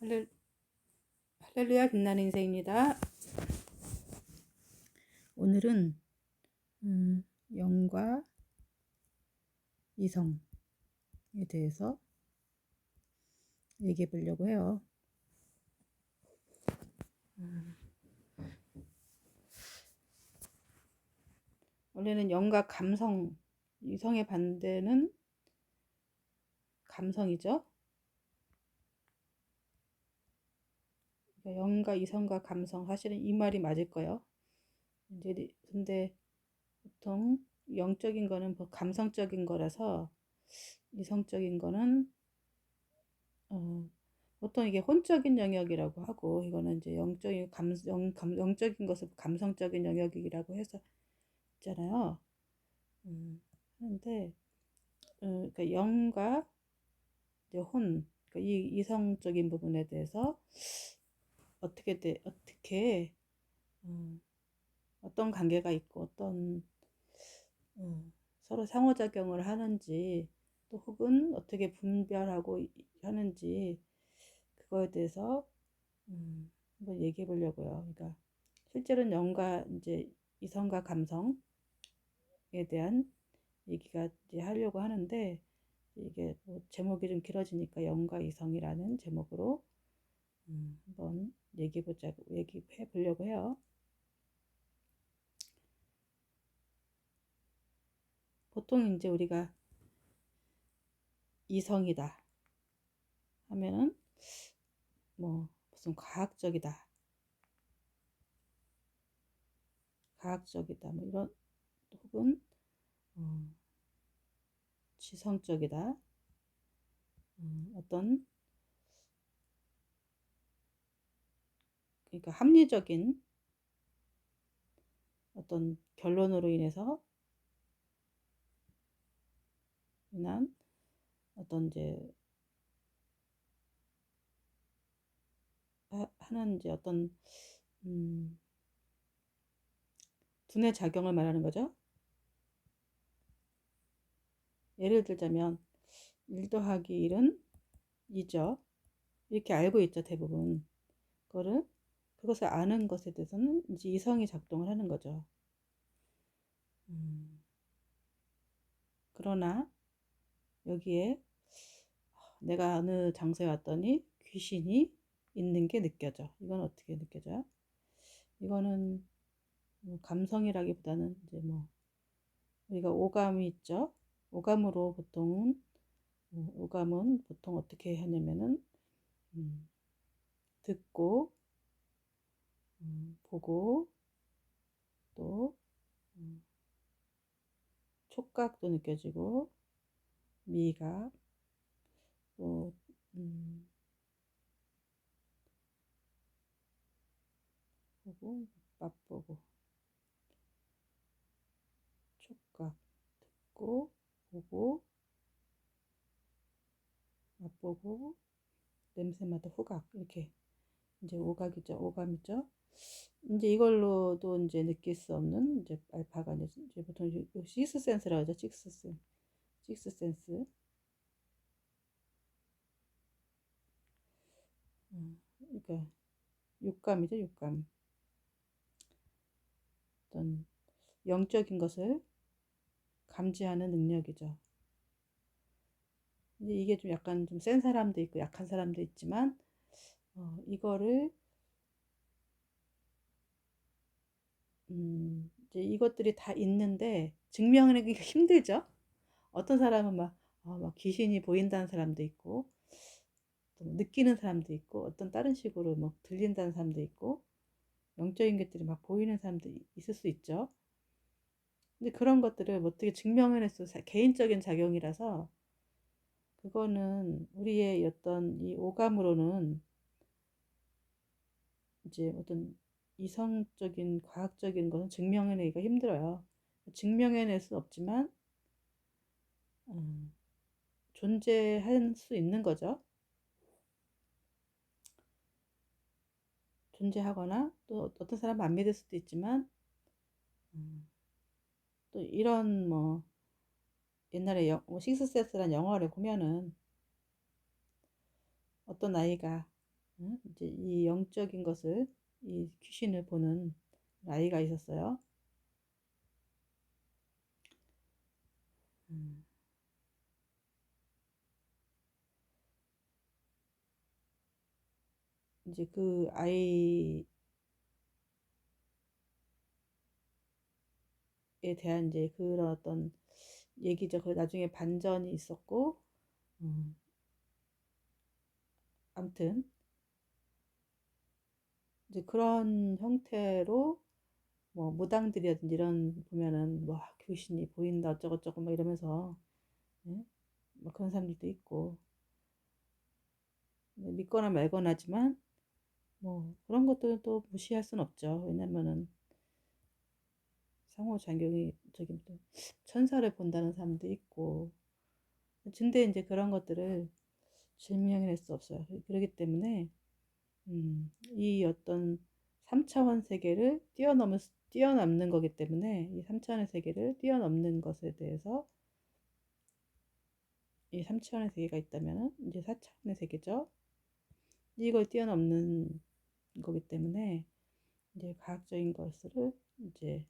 할렐, 할렐루야 빛나는 인생입니다. 오늘은 영과 이성에 대해서 얘기해 보려고 해요. 원래는 영과 감성, 이성의 반대는 감성이죠. 그러니까 영과 이성과 감성, 사실은 이 말이 맞을 거예요. 이제 근데 보통 영적인 거는 감성적인 거라서 이성적인 거는 보통 이게 혼적인 영역이라고 하고, 이거는 이제 영적인 것을 감성적인 영역이라고 해서 있잖아요. 그런데 그러니까 영과 이제 그러니까 이 이성적인 부분에 대해서 어떻게 어떤 관계가 있고 어떤 서로 상호작용을 하는지, 또 혹은 어떻게 분별하고 하는지, 그거에 대해서 한번 얘기해 보려고요. 그러니까 실제로는 영과 이제 이성과 감성에 대한 얘기가 이제 하려고 하는데, 이게 뭐 제목이 좀 길어지니까 영과 이성이라는 제목으로 한번 얘기해 보려고 해요. 보통 이제 우리가 이성이다 하면은 뭐 무슨 과학적이다 뭐 이런, 혹은 지성적이다, 어떤 그러니까 합리적인 어떤 결론으로 인한 어떤 이제 하는 이제 어떤 두뇌 작용을 말하는 거죠. 예를 들자면 1 더하기 1은 2죠. 이렇게 알고 있죠, 대부분. 그것을 아는 것에 대해서는 이제 이성이 작동을 하는 거죠. 그러나 여기에 내가 어느 장소에 왔더니 귀신이 있는 게 느껴져. 이건 어떻게 느껴져요? 이거는 감성이라기보다는 이제 뭐 우리가 오감이 있죠. 오감은 보통 어떻게 하냐면은 듣고 보고, 또 촉각도 느껴지고, 미각, 또 보고, 맛보고, 촉각, 듣고, 보고, 맛보고, 냄새 맡아 후각, 이렇게 이제 오감이죠. 이제 이걸로도 이제 느낄 수 없는 이제 알파가 이제 보통 식스 센스라고 하죠. 식스 센스. 그러니까 육감이죠, 육감. 어떤 영적인 것을 감지하는 능력이죠. 근데 이게 좀 약간 좀 센 사람도 있고 약한 사람도 있지만, 이거를 이제 이것들이 다 있는데 증명하기가 힘들죠. 어떤 사람은 막 귀신이 보인다는 사람도 있고, 또 느끼는 사람도 있고, 어떤 다른 식으로 뭐 들린다는 사람도 있고, 영적인 것들이 막 보이는 사람도 있을 수 있죠. 근데 그런 것들을 어떻게 증명해낼 수, 개인적인 작용이라서, 그거는 우리의 어떤 이 오감으로는 이제 어떤 이성적인 과학적인 것은 증명해내기가 힘들어요. 증명해낼 수 없지만 존재할 수 있는 거죠. 존재하거나, 또 어떤 사람은 안 믿을 수도 있지만, 또 이런 뭐 옛날에 식스센스라는 영화를 보면은 어떤 아이가 이제 이 영적인 것을, 이 귀신을 보는 아이가 있었어요. 음, 이제 그 아이에 대한 이제 그런 어떤 얘기죠. 그 나중에 반전이 있었고, 음, 아무튼 이제 그런 형태로 뭐 무당들이라든지 이런 보면은 뭐 귀신이 보인다 어쩌고저쩌고 막 이러면서, 예? 뭐 그런 사람들도 있고, 믿거나 말거나 하지만 뭐 그런 것들도 무시할 순 없죠. 왜냐면은 상호작용이 저기 또 천사를 본다는 사람도 있고, 근데 이제 그런 것들을 증명해낼 수 없어요. 그렇기 때문에 이 어떤 3차원 세계를 뛰어넘는 거기 때문에 이 3차원의 세계를 뛰어넘는 것에 대해서, 이 3차원의 세계가 있다면 이제 4차원의 세계죠. 이걸 뛰어넘는 거기 때문에 이제 과학적인 것을 이제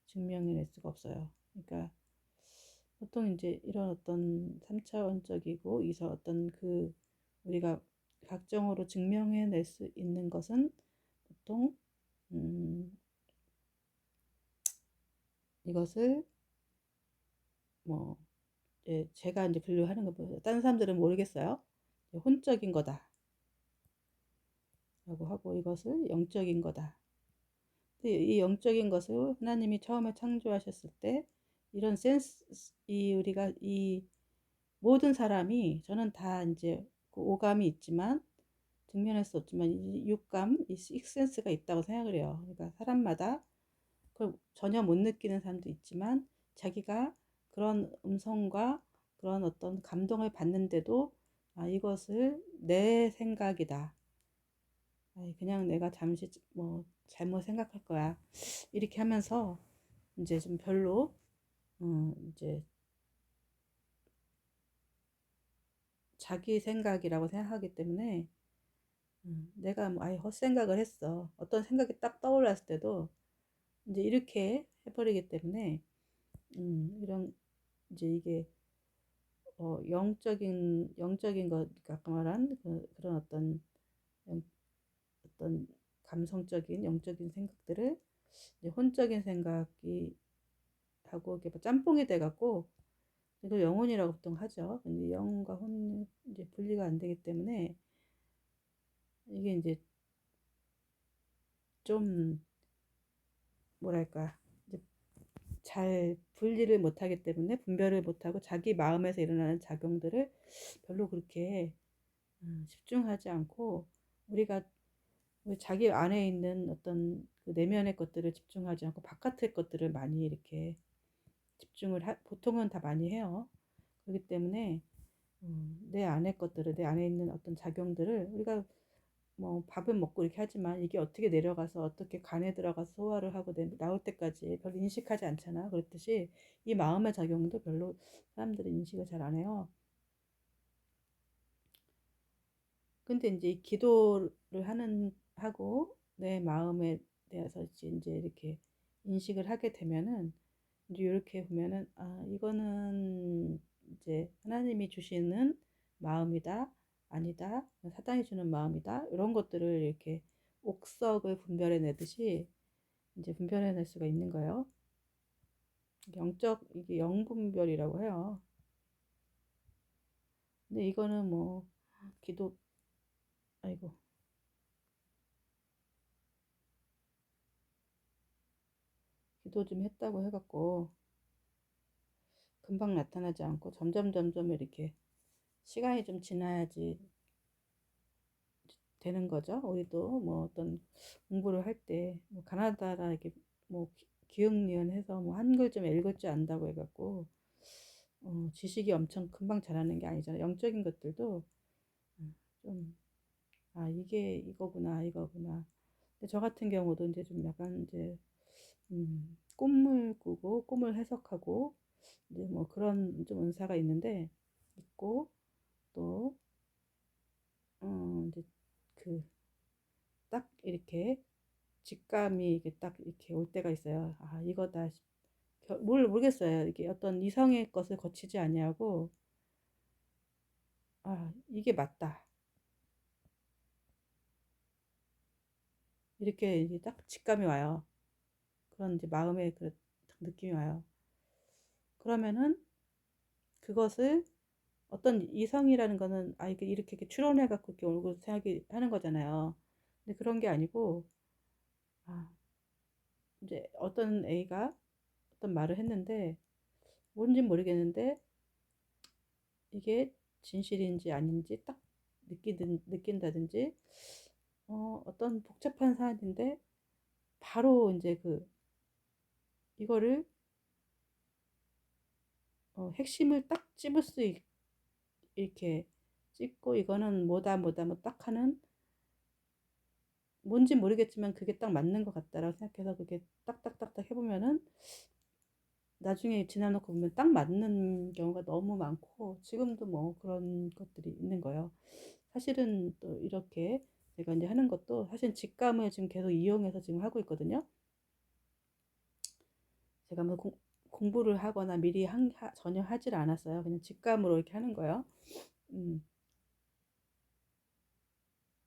증명해낼 수가 없어요. 그러니까 보통 이제 이런 어떤 3차원적이고 이서 어떤 그 우리가 과학적으로 증명해낼 수 있는 것은 보통 음, 이것을 뭐 제가 이제 분류하는 것보다 다른 사람들은 모르겠어요. 혼적인 거다라고 하고 이것을 영적인 거다. 이 영적인 것을 하나님이 처음에 창조하셨을 때 이런 센스, 이 우리가 이 모든 사람이, 저는 다 이제 그 오감이 있지만 증명할 수 없지만 이 육감, 이 식센스가 있다고 생각을 해요. 그러니까 사람마다 그걸 전혀 못 느끼는 사람도 있지만 자기가 그런 음성과 그런 어떤 감동을 받는데도 이것을 내 생각이다. 그냥 내가 잠시 뭐 잘못 생각할 거야. 이렇게 하면서 이제 좀 별로 이제 자기 생각이라고 생각하기 때문에 내가 뭐 아예 헛생각을 했어. 어떤 생각이 딱 떠올랐을 때도 이제 이렇게 해버리기 때문에 이런 이제 이게 영적인 것, 아까 말한 그런 어떤 어떤 감성적인 영적인 생각들을 이제 혼적인 생각이 하고 이렇게 뭐 짬뽕이 돼갖고 이걸 영혼이라고 보통 하죠. 근데 영혼과 혼이 이제 분리가 안 되기 때문에 이게 이제 좀 뭐랄까 이제 잘 분리를 못하기 때문에 분별을 못하고 자기 마음에서 일어나는 작용들을 별로 그렇게 집중하지 않고 우리가 자기 안에 있는 어떤 그 내면의 것들을 집중하지 않고 바깥의 것들을 많이 이렇게 보통은 다 많이 해요. 그렇기 때문에 내 안의 것들을, 내 안에 있는 어떤 작용들을 우리가 뭐 밥은 먹고 이렇게 하지만 이게 어떻게 내려가서 어떻게 간에 들어가서 소화를 하고 나올 때까지 별로 인식하지 않잖아. 그렇듯이 이 마음의 작용도 별로 사람들이 인식을 잘 안 해요. 근데 이제 기도를 하고 내 마음에 대해서 이제 이렇게 인식을 하게 되면은 이제 이렇게 보면은 이거는 이제 하나님이 주시는 마음이다, 아니다, 사단이 주는 마음이다, 이런 것들을 이렇게 옥석을 분별해 내듯이 이제 분별해 낼 수가 있는 거예요. 이게 영분별이라고 해요. 근데 이거는 뭐 기도, 아이고, 기도 좀 했다고 해갖고 금방 나타나지 않고 점점 이렇게 시간이 좀 지나야지 되는 거죠. 우리도 뭐 어떤 공부를 할 때 뭐 가나다라 이렇게 뭐 기억니은 해서 뭐 한글 좀 읽을 줄 안다고 해갖고 지식이 엄청 금방 자라는 게 아니잖아요. 영적인 것들도 좀 이게 이거구나. 근데 저 같은 경우도 이제 좀 약간 이제 꿈을 꾸고 꿈을 해석하고 이제 뭐 그런 좀 은사가 있는데 있고 또 이제 그 딱 이렇게 직감이 이게 딱 이렇게 올 때가 있어요. 아, 이거다. 뭘 모르겠어요. 이게 어떤 이성의 것을 거치지 아니하고, 아, 이게 맞다. 이렇게 이제 딱 직감이 와요. 그런 이제 마음의 그 느낌이 와요. 그러면은 그것을 어떤 이성이라는 거는 아 이게 이렇게 추론해 갖고 이렇게 얼굴 생각이 하는 거잖아요. 근데 그런 게 아니고 아 이제 어떤 A가 어떤 말을 했는데 뭔진 모르겠는데 이게 진실인지 아닌지 딱 느낀다든지 어떤 복잡한 사안인데 바로 이제 그 이거를 핵심을 딱 찝을 수 이렇게 찝고 이거는 뭐다 뭐 딱 하는 뭔지 모르겠지만 그게 딱 맞는 것 같다라고 생각해서 그게 딱딱딱딱 해보면은 나중에 지나놓고 보면 딱 맞는 경우가 너무 많고 지금도 뭐 그런 것들이 있는 거예요. 사실은 또 이렇게 제가 이제 하는 것도 사실 직감을 지금 계속 이용해서 지금 하고 있거든요. 제가 뭐 공부를 하거나 미리 전혀 하질 않았어요. 그냥 직감으로 이렇게 하는 거예요. 음,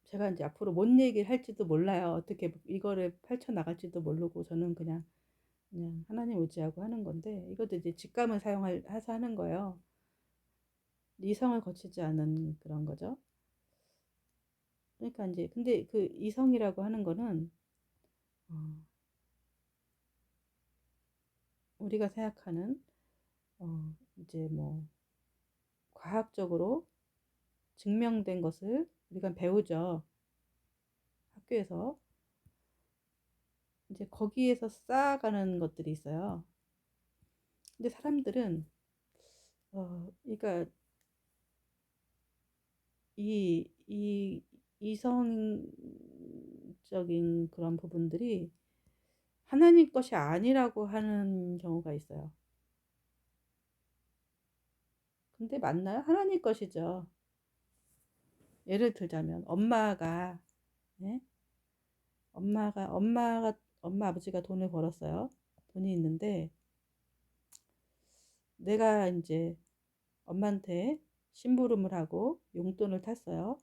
제가 이제 앞으로 뭔 얘기를 할지도 몰라요. 어떻게 이거를 펼쳐나갈지도 모르고 저는 그냥 하나님 의지하고 하는 건데 이것도 이제 직감을 해서 하는 거예요. 이성을 거치지 않은 그런 거죠. 그러니까 이제 근데 그 이성이라고 하는 거는 어, 우리가 생각하는 이제 뭐 과학적으로 증명된 것을 우리가 배우죠. 학교에서 이제 거기에서 쌓아가는 것들이 있어요. 근데 사람들은 그러니까 이 이성적인 그런 부분들이 하나님 것이 아니라고 하는 경우가 있어요. 근데 맞나요? 하나님 것이죠. 예를 들자면 예? 엄마 아버지가 돈을 벌었어요. 돈이 있는데 내가 이제 엄마한테 심부름을 하고 용돈을 탔어요.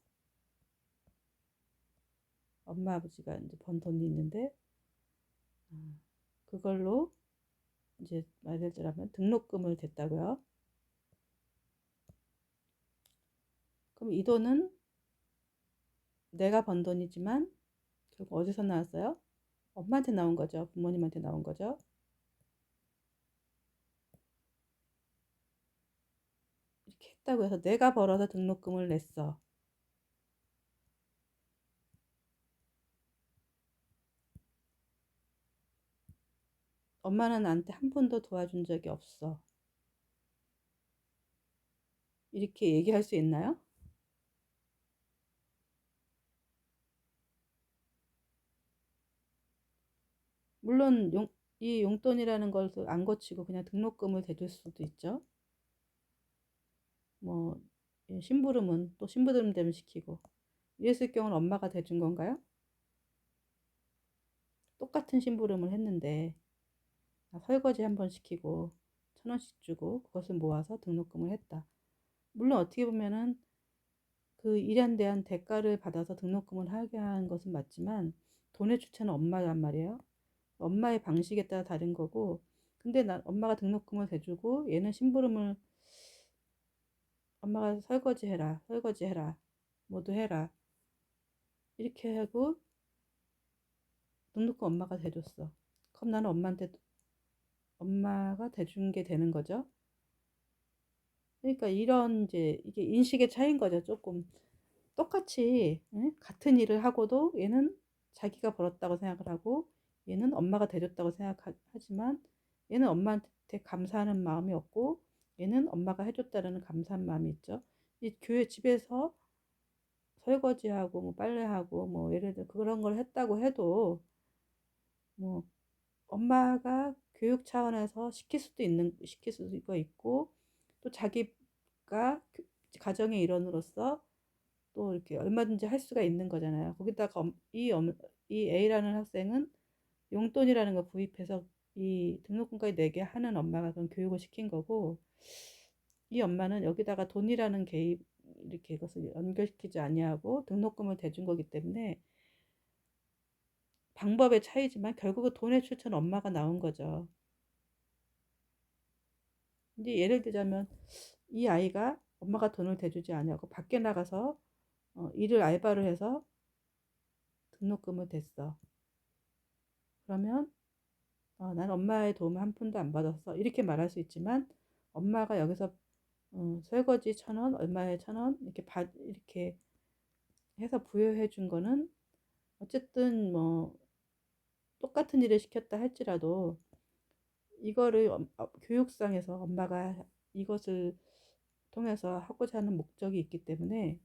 엄마 아버지가 이제 번 돈이 있는데 그걸로 이제 예를 들자면 등록금을 댔다고요. 그럼 이 돈은 내가 번 돈이지만 결국 어디서 나왔어요? 엄마한테 나온 거죠. 부모님한테 나온 거죠. 이렇게 했다고 해서 내가 벌어서 등록금을 냈어. 엄마는 나한테 한 번도 도와준 적이 없어. 이렇게 얘기할 수 있나요? 물론 이 용돈이라는 것을 안 거치고 그냥 등록금을 대줄 수도 있죠. 뭐 심부름은 또 심부름 되면 시키고 이랬을 경우는 엄마가 대준 건가요? 똑같은 심부름을 했는데 설거지 한 번 시키고 1,000원씩 주고 그것을 모아서 등록금을 했다. 물론 어떻게 보면은 그 일에 대한 대가를 받아서 등록금을 하게 한 것은 맞지만 돈의 주체는 엄마란 말이에요. 엄마의 방식에 따라 다른 거고 근데 엄마가 등록금을 대주고 얘는 심부름을 엄마가 설거지 해라 모두 해라 이렇게 하고 등록금 엄마가 대줬어. 그럼 나는 엄마가 대준 게 되는 거죠. 그러니까 이런 이제 이게 인식의 차이인 거죠. 조금 똑같이 같은 일을 하고도 얘는 자기가 벌었다고 생각을 하고 얘는 엄마가 대줬다고 생각하지만 얘는 엄마한테 감사하는 마음이 없고 얘는 엄마가 해줬다는 감사한 마음이 있죠. 이 교회 집에서 설거지하고 뭐 빨래하고 뭐 예를 들어 그런 걸 했다고 해도 뭐 엄마가 교육 차원에서 시킬 수도 있고 또 자기가 가정의 일원으로서 또 이렇게 얼마든지 할 수가 있는 거잖아요. 거기다가 이 A라는 학생은 용돈이라는 걸 구입해서 이 등록금까지 내게 하는 엄마가 그런 교육을 시킨 거고, 이 엄마는 여기다가 돈이라는 개입 이렇게 이것을 연결시키지 아니하고 등록금을 대준 거기 때문에 방법의 차이지만 결국은 돈의 출처는 엄마가 나온 거죠. 이제 예를 들자면 이 아이가 엄마가 돈을 대주지 아니하고 밖에 나가서 일을 알바를 해서 등록금을 댔어. 그러면 난 엄마의 도움을 한 푼도 안 받았어. 이렇게 말할 수 있지만 엄마가 여기서 설거지 1,000원, 얼마에 1,000원 이렇게 해서 부여해 준 거는 어쨌든 뭐 똑같은 일을 시켰다 할지라도 이거를 교육상에서 엄마가 이것을 통해서 하고자 하는 목적이 있기 때문에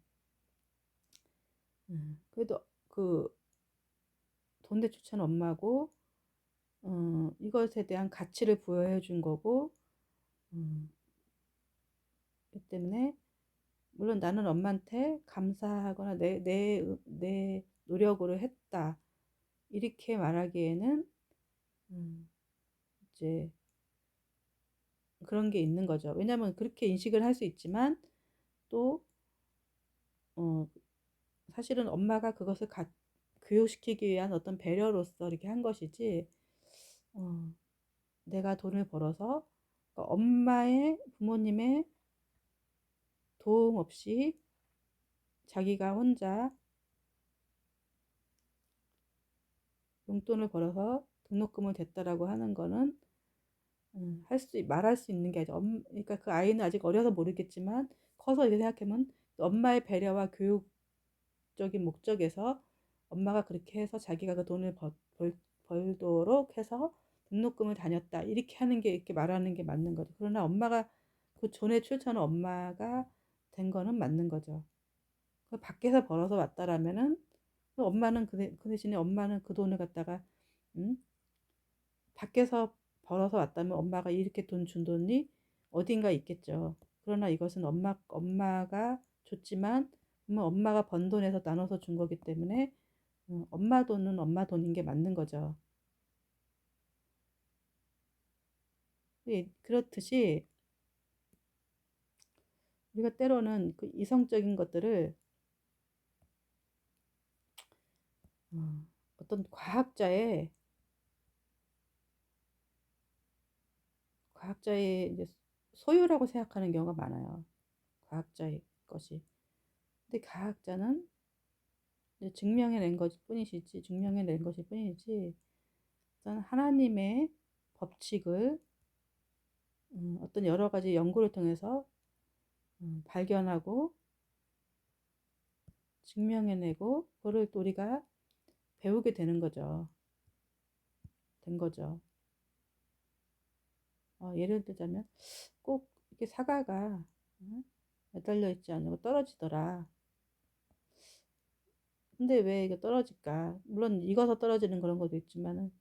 그래도 그 돈 대출처는 엄마고 이것에 대한 가치를 부여해 준 거고 그렇기 때문에 물론 나는 엄마한테 감사하거나 내 노력으로 했다 이렇게 말하기에는 이제 그런 게 있는 거죠. 왜냐하면 그렇게 인식을 할 수 있지만 또 어, 사실은 엄마가 그것을 교육시키기 위한 어떤 배려로서 이렇게 한 것이지 어, 내가 돈을 벌어서 그러니까 부모님의 도움 없이 자기가 혼자 용돈을 벌어서 등록금을 댔다라고 하는 거는 말할 수 있는 게 아니죠. 그러니까 그 아이는 아직 어려서 모르겠지만 커서 이렇게 생각하면 엄마의 배려와 교육적인 목적에서 엄마가 그렇게 해서 자기가 그 돈을 벌도록 해서 등록금을 다녔다 이렇게 하는 게 이렇게 말하는 게 맞는 거죠. 그러나 엄마가 그 돈의 출처는 엄마가 된 거는 맞는 거죠. 밖에서 벌어서 왔다라면은 엄마는 그 대신에 엄마는 그 돈을 갖다가 음? 밖에서 벌어서 왔다면 엄마가 이렇게 돈 준 돈이 어딘가 있겠죠. 그러나 이것은 엄마가 줬지만 엄마가 번 돈에서 나눠서 준 거기 때문에 엄마 돈은 엄마 돈인 게 맞는 거죠. 예, 그렇듯이 우리가 때로는 그 이성적인 것들을 어떤 과학자의 이제 소유라고 생각하는 경우가 많아요. 과학자의 것이. 근데 과학자는 증명해낸 것일 뿐이지, 어떤 하나님의 법칙을 어떤 여러 가지 연구를 통해서 발견하고 증명해내고 그거를 또 우리가 배우게 되는 거죠. 된 거죠. 예를 들자면 꼭 이렇게 사과가 매달려 있지 않고 떨어지더라. 근데 왜 이게 떨어질까? 물론 익어서 떨어지는 그런 것도 있지만은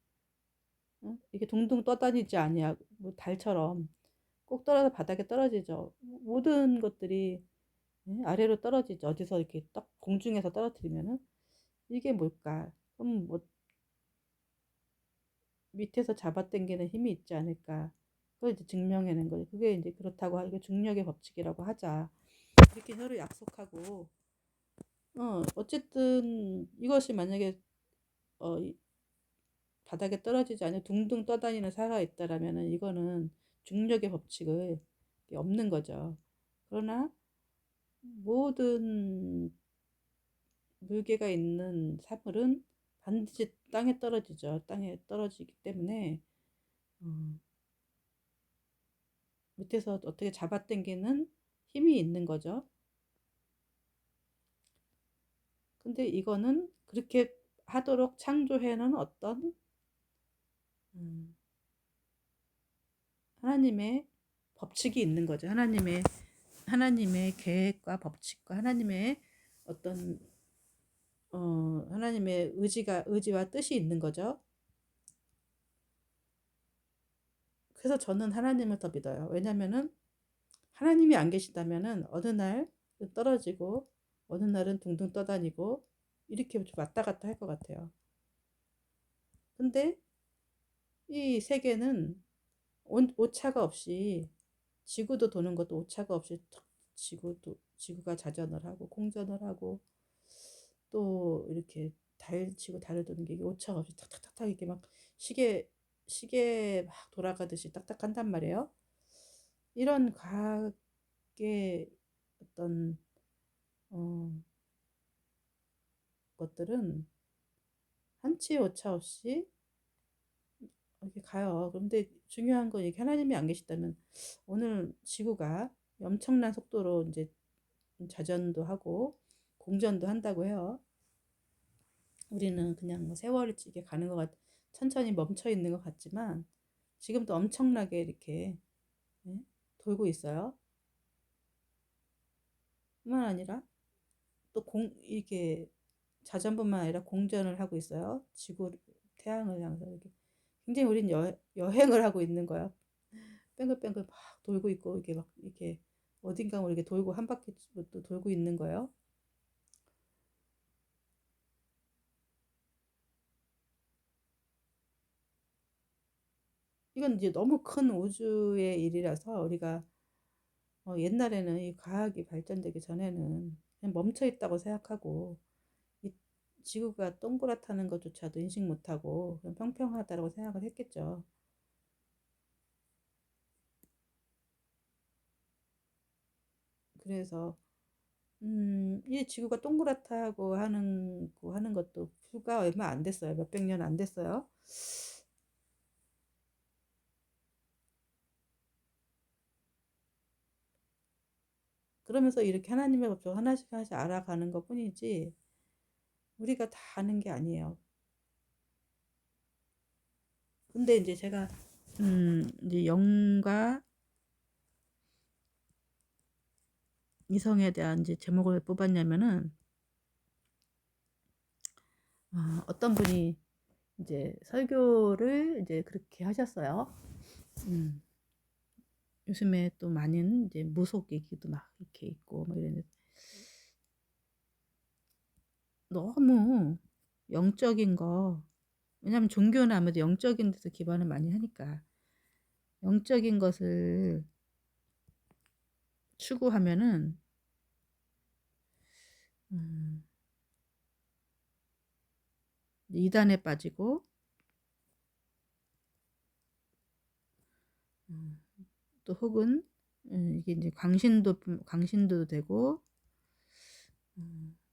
이게 둥둥 떠다니지 아니야. 뭐 달처럼 꼭 떨어져 바닥에 떨어지죠. 모든 것들이 아래로 떨어지죠. 어디서 이렇게 딱 공중에서 떨어뜨리면은 이게 뭘까? 그럼 뭐 밑에서 잡아당기는 힘이 있지 않을까? 그걸 이제 증명해낸 거죠. 그게 이제 그렇다고 이게 중력의 법칙이라고 하자. 이렇게 서로 약속하고 어쨌든 이것이 만약에 바닥에 떨어지지 않고 둥둥 떠다니는 사가 있다라면은 이거는 중력의 법칙을 없는 거죠. 그러나 모든 물개가 있는 사물은 반드시 땅에 떨어지죠. 땅에 떨어지기 때문에 밑에서 어떻게 잡아당기는 힘이 있는 거죠. 근데 이거는 그렇게 하도록 창조해놓은 어떤 하나님의 법칙이 있는 거죠. 하나님의 계획과 법칙과 하나님의 어떤 하나님의 의지와 뜻이 있는 거죠. 그래서 저는 하나님을 더 믿어요. 왜냐면은 하나님이 안 계시다면은 어느 날 떨어지고 어느 날은 둥둥 떠다니고 이렇게 좀 왔다 갔다 할 것 같아요. 근데 이 세계는 오차가 없이, 지구도 도는 것도 오차가 없이 탁 지구가 자전을 하고 공전을 하고, 또 이렇게 달치고 달을 도는 게 오차가 없이 탁탁탁탁 이렇게 막 시계 막 돌아가듯이 딱딱 한단 말이에요. 이런 과학의 어떤 어, 것들은 한치 오차 없이 이렇게 가요. 그런데 중요한 건 이게 하나님이 안 계시다면 오늘 지구가 엄청난 속도로 이제 자전도 하고 공전도 한다고 해요. 우리는 그냥 뭐 세월이 이게 가는 것 천천히 멈춰 있는 것 같지만 지금도 엄청나게 이렇게, 예, 돌고 있어요. 뿐만 아니라 또 이렇게 자전뿐만 아니라 공전을 하고 있어요. 태양을 향해서 이렇게. 굉장히 우린 여행을 하고 있는 거야. 뺑글뺑글 막 돌고 있고, 이게 막 이렇게 어딘가 모르게 돌고 한 바퀴 또 돌고 있는 거예요. 이건 이제 너무 큰 우주의 일이라서 우리가 옛날에는 이 과학이 발전되기 전에는 그냥 멈춰 있다고 생각하고, 이 지구가 동그랗다는 것조차도 인식 못하고 그냥 평평하다고 생각을 했겠죠. 그래서 이 지구가 동그랗다고 하는 것도 불과 얼마 안 됐어요. 몇백 년 안 됐어요. 그러면서 이렇게 하나님의 법칙 하나씩 하나씩 알아가는 것 뿐이지 우리가 다 아는 게 아니에요. 근데 이제 제가 이제 영과 이성에 대한 이제 제목을 뽑았냐면은, 어떤 분이 이제 설교를 이제 그렇게 하셨어요. 음, 요즘에 또 많은 이제 무속 얘기도 막 이렇게 있고 뭐 이랬는데, 너무 영적인 거, 왜냐면 종교는 아무래도 영적인 데서 기반을 많이 하니까 영적인 것을 추구하면은 음, 이단에 빠지고, 음, 또 혹은 이게 이제 광신도 되고,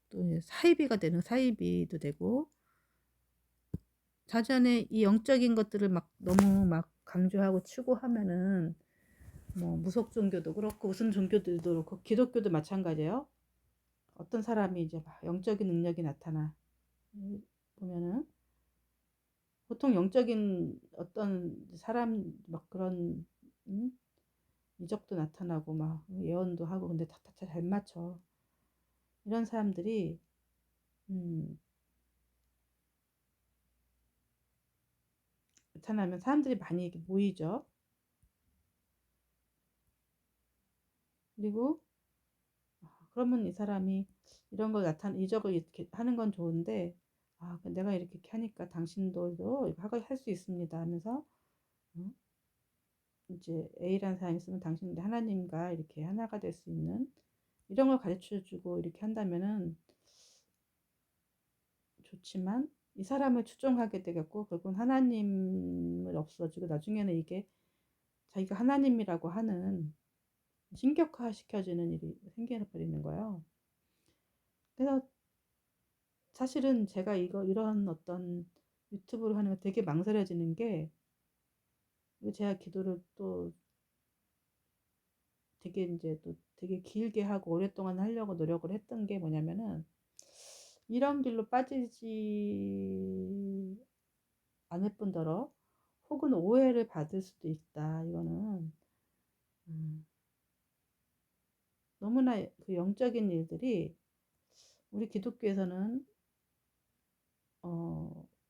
또 사이비가 되는 사이비도 되고, 자전에 이 영적인 것들을 막 너무 막 강조하고 추구하면은 뭐 무속 종교도 그렇고 무슨 종교들도 그렇고 기독교도 마찬가지예요. 어떤 사람이 이제 막 영적인 능력이 나타나 보면은 보통 영적인 어떤 사람 막 그런 음? 이적도 나타나고 막 예언도 하고, 근데 다 잘 맞춰. 이런 사람들이 음, 나타나면 사람들이 많이 이렇게 모이죠. 그리고 그러면 이 사람이 이런 걸 이적을 이렇게 하는 건 좋은데, 내가 이렇게 하니까 당신들도 이거 할 수 있습니다 하면서, 어? 이제 A라는 사람이 있으면 당신들 하나님과 이렇게 하나가 될 수 있는 이런 걸 가르쳐 주고 이렇게 한다면은 좋지만, 이 사람을 추종하게 되겠고 결국은 하나님을 없어지고 나중에는 이게 자기가 하나님이라고 하는 신격화 시켜지는 일이 생겨버리는 거예요. 그래서 사실은 제가 이런 어떤 유튜브를 하는 거 되게 망설여지는 게, 제가 기도를 또 되게 이제 또 되게 길게 하고 오랫동안 하려고 노력을 했던 게 뭐냐면은, 이런 길로 빠지지 않을 뿐더러 혹은 오해를 받을 수도 있다. 이거는 음, 너무나 그 영적인 일들이 우리 기독교에서는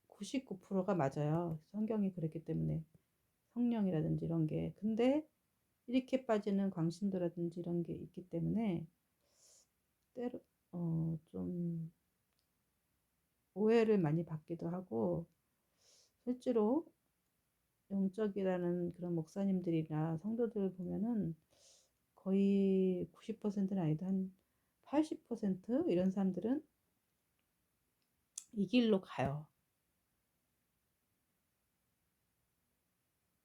99%가 맞아요. 성경이 그랬기 때문에, 성령이라든지 이런 게. 근데 이렇게 빠지는 광신도라든지 이런 게 있기 때문에 때로 좀 오해를 많이 받기도 하고, 실제로 영적이라는 그런 목사님들이나 성도들 보면은 거의 90%는 아니도 한 80% 이런 사람들은 이 길로 가요.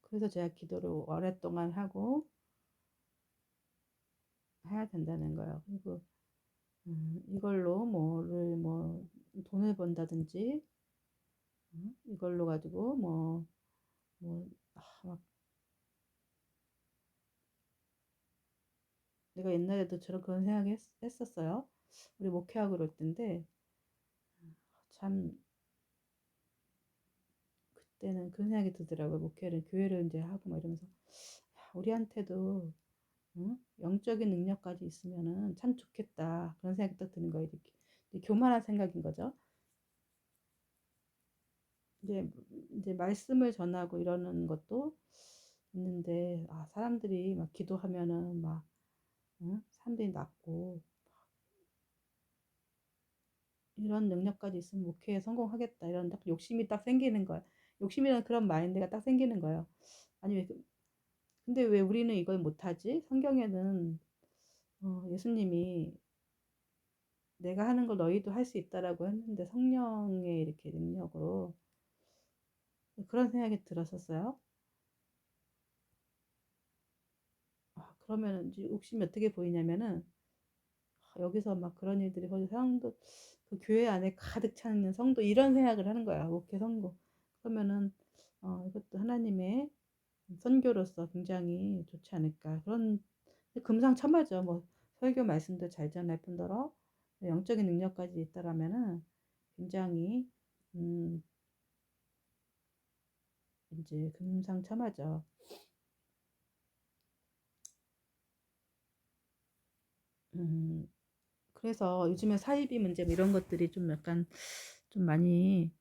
그래서 제가 기도를 오랫동안 하고 해야 된다는 거예요. 그리고 이걸로 돈을 번다든지, 이걸로 가지고 막 내가 옛날에도 저런 그런 생각 했었어요. 우리 목회하고 그럴 때인데, 참, 그때는 그런 생각이 들더라고요. 교회를 이제 하고 막 이러면서, 야, 우리한테도, 영적인 능력까지 있으면은 참 좋겠다. 그런 생각이 딱 드는 거예요. 이렇게 교만한 생각인 거죠. 이제, 이제 말씀을 전하고 이러는 것도 있는데, 사람들이 막 기도하면은 사람들이 낫고, 이런 능력까지 있으면 목회에 성공하겠다. 이런 딱 욕심이 딱 생기는 거야. 욕심이라는 그런 마인드가 딱 생기는 거예요. 아니, 근데 왜 우리는 이걸 못하지? 성경에는 예수님이 내가 하는 걸 너희도 할 수 있다라고 했는데 성령의 이렇게 능력으로 그런 생각이 들었었어요. 그러면 이제 욕심이 어떻게 보이냐면은 여기서 막 그런 일들이 벌써 성도 그 교회 안에 가득 차 있는 성도 이런 생각을 하는 거야. 목회 성도. 그러면은 이것도 하나님의 선교로서 굉장히 좋지 않을까. 그런 금상첨화죠. 뭐 설교 말씀도 잘 전할 뿐더러 영적인 능력까지 있다라면은 굉장히 음, 이제 금상첨화죠. 음, 그래서 요즘에 사이비 문제 뭐 이런 것들이 좀 약간 좀 많이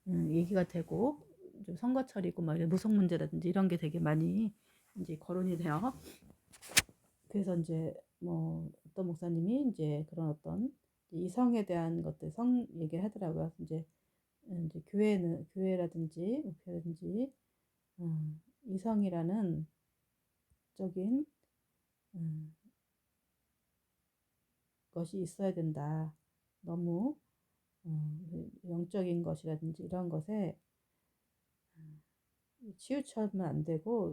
얘기가 되고 좀 선거철이고 막 이런 무속 문제라든지 이런 게 되게 많이 이제 거론이 돼요. 그래서 이제 뭐 어떤 목사님이 이제 그런 어떤 이성에 대한 것들 성 얘기를 하더라고요. 이제 교회라든지 목회라든지 이성이라는 적인 음, 것이 있어야 된다. 너무 영적인 것이라든지 이런 것에 치우쳐면 안 되고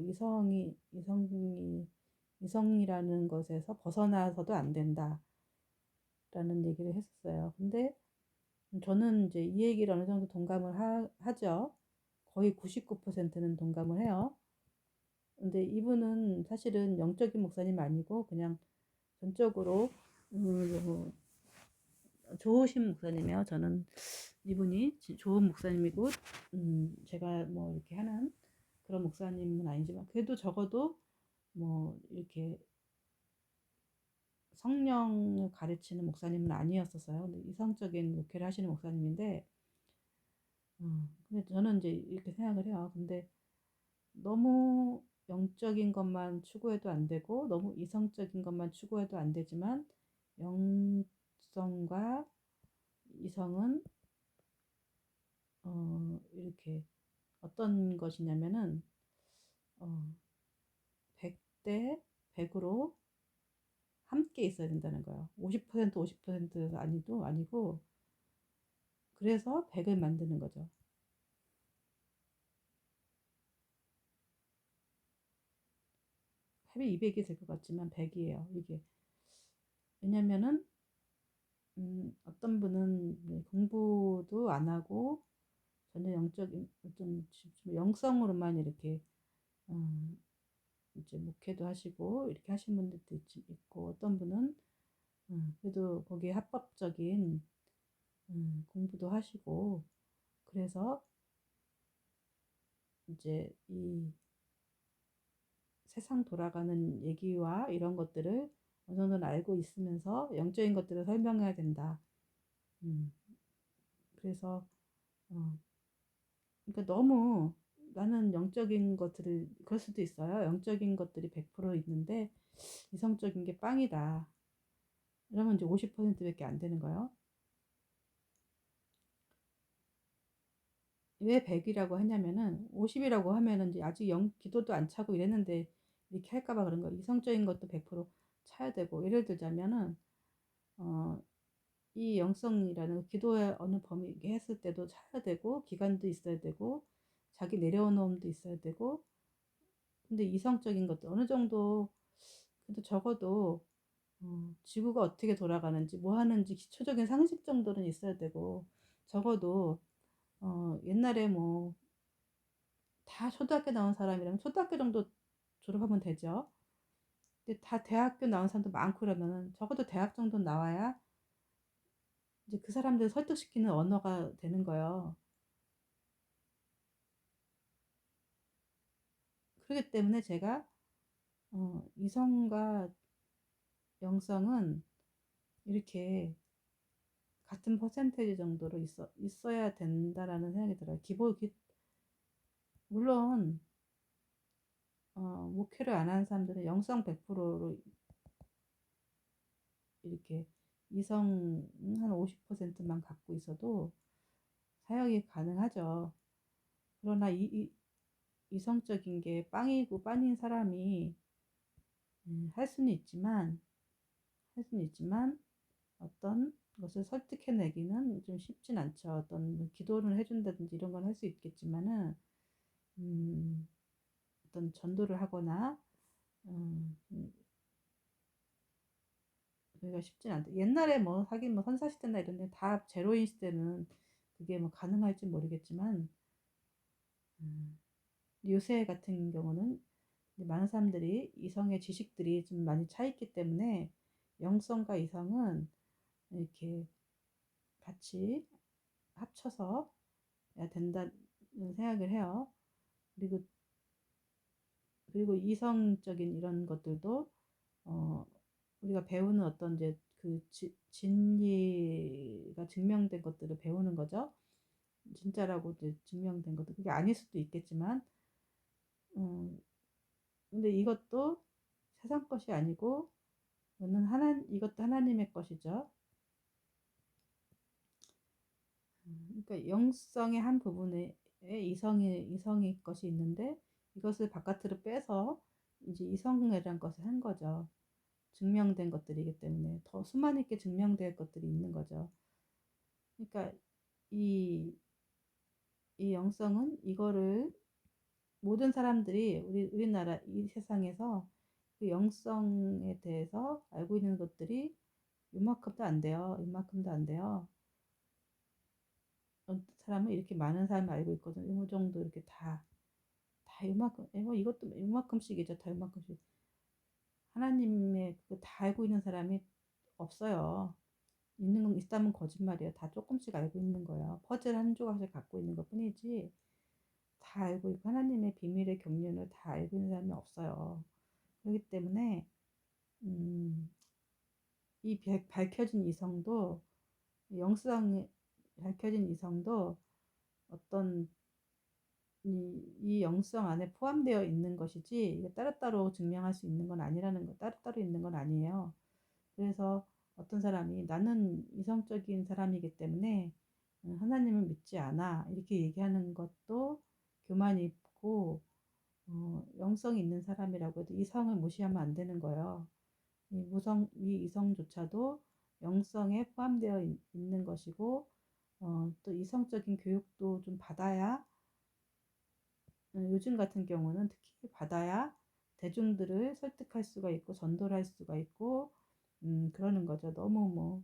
이성이라는 것에서 벗어나서도 안 된다라는 얘기를 했었어요. 근데 저는 이제 이 얘기를 어느 정도 동감을 하죠. 거의 99%는 동감을 해요. 근데 이분은 사실은 영적인 목사님 아니고 그냥 전적으로 뭐 좋으신 목사님이에요. 저는 이분이 좋은 목사님이고 제가 뭐 이렇게 하는 그런 목사님은 아니지만 그래도 적어도 뭐 이렇게 성령을 가르치는 목사님은 아니었었어요. 근데 이성적인 목회를 하시는 목사님인데 근데 저는 이제 이렇게 생각을 해요. 근데 너무 영적인 것만 추구해도 안 되고 너무 이성적인 것만 추구해도 안 되지만 영성과 이성은 이렇게 어떤 것이냐면은 어, 100대 100으로 함께 있어야 된다는 거예요. 50% 50% 아니고 그래서 100을 만드는 거죠. 합이 200이 될 것 같지만 100이에요. 이게 왜냐면은 어떤 분은 공부도 안 하고 전혀 영적인 어떤 영성으로만 이렇게 음, 이제 목회도 하시고 이렇게 하신 분들도 있고 어떤 분은 그래도 거기에 합법적인 공부도 하시고 그래서 이제 이 세상 돌아가는 얘기와 이런 것들을 어느 정도는 알고 있으면서 영적인 것들을 설명해야 된다. 음, 그래서 어, 그러니까 너무 나는 영적인 것들을 그럴 수도 있어요. 영적인 것들이 100% 있는데 이성적인 게 빵이다. 이러면 이제 50%밖에 안 되는 거예요. 왜 100이라고 하냐면은 50이라고 하면은 이제 아직 기도도 안 차고 이랬는데 이렇게 할까봐 그런 거예요. 이성적인 것도 100% 차야 되고, 예를 들자면은 어, 이 영성이라는 기도의 어느 범위 이렇게 했을 때도 차야 되고, 기간도 있어야 되고, 자기 내려놓음도 있어야 되고. 근데 이성적인 것도 어느 정도, 그래도 적어도 지구가 어떻게 돌아가는지 뭐 하는지 기초적인 상식 정도는 있어야 되고, 적어도 옛날에 뭐 다 초등학교 나온 사람이라면 초등학교 정도 졸업하면 되죠. 근데 다 대학교 나온 사람도 많고 그러면은 적어도 대학 정도 나와야 이제 그 사람들 설득시키는 언어가 되는 거예요. 그렇기 때문에 제가 이성과 영성은 이렇게 같은 퍼센테이지 정도로 있어야 된다라는 생각이 들어요. 물론 목회를 안 하는 사람들은 영성 100%로 이렇게 이성 한 50%만 갖고 있어도 사역이 가능하죠. 그러나 이성적인 게 빵이고 빵인 사람이 할 수는 있지만 어떤 것을 설득해내기는 좀 쉽진 않죠. 어떤 뭐 기도를 해준다든지 이런 건 할 수 있겠지만은 음, 어떤 전도를 하거나 음, 그기가 쉽진 않다. 옛날에 뭐 하긴 뭐 선사시대나 이런 데 다 제로인 시대는 그게 뭐 가능할지 모르겠지만 음, 요새 같은 경우는 많은 사람들이 이성의 지식들이 좀 많이 차 있기 때문에 영성과 이성은 이렇게 같이 합쳐서 해야 된다는 생각을 해요. 그리고 이성적인 이런 것들도 어, 우리가 배우는 어떤 이제 그 진리가 증명된 것들을 배우는 거죠. 진짜라고 이제 증명된 것도 그게 아닐 수도 있겠지만, 음, 근데 이것도 세상 것이 아니고 이것도 하나님의 것이죠. 그러니까 영성의 한 부분에 이성의 것이 있는데 이것을 바깥으로 빼서 이제 이성이라는 것을 한 거죠. 증명된 것들이기 때문에 더 수많게 증명될 것들이 있는 거죠. 그러니까 이, 이 영성은 이거를 모든 사람들이 우리나라 이 세상에서 그 영성에 대해서 알고 있는 것들이 이만큼도 안 돼요. 이만큼도 안 돼요. 어떤 사람은 이렇게 많은 사람이 알고 있거든요. 이 정도 이렇게 다 이만큼, 뭐 이것도 이만큼씩이죠. 다 이만큼씩. 하나님의 그거 다 알고 있는 사람이 없어요. 있는 건 있다면 거짓말이에요. 다 조금씩 알고 있는 거예요. 퍼즐 한 조각씩 갖고 있는 것 뿐이지 다 알고 있고 하나님의 비밀의 경륜을 다 알고 있는 사람이 없어요. 그렇기 때문에 음, 이 밝혀진 이성도 영성 밝혀진 이성도 어떤 이 영성 안에 포함되어 있는 것이지 이게 따로따로 증명할 수 있는 건 아니라는 거, 따로따로 있는 건 아니에요. 그래서 어떤 사람이 나는 이성적인 사람이기 때문에 하나님을 믿지 않아 이렇게 얘기하는 것도 교만이 있고 영성이 있는 사람이라고 해도 이성을 무시하면 안 되는 거예요. 이 이성조차도 영성에 포함되어 있는 것이고 또 이성적인 교육도 좀 받아야 요즘 같은 경우는 특히 받아야 대중들을 설득할 수가 있고 전도를 할 수가 있고 그러는 거죠. 너무 뭐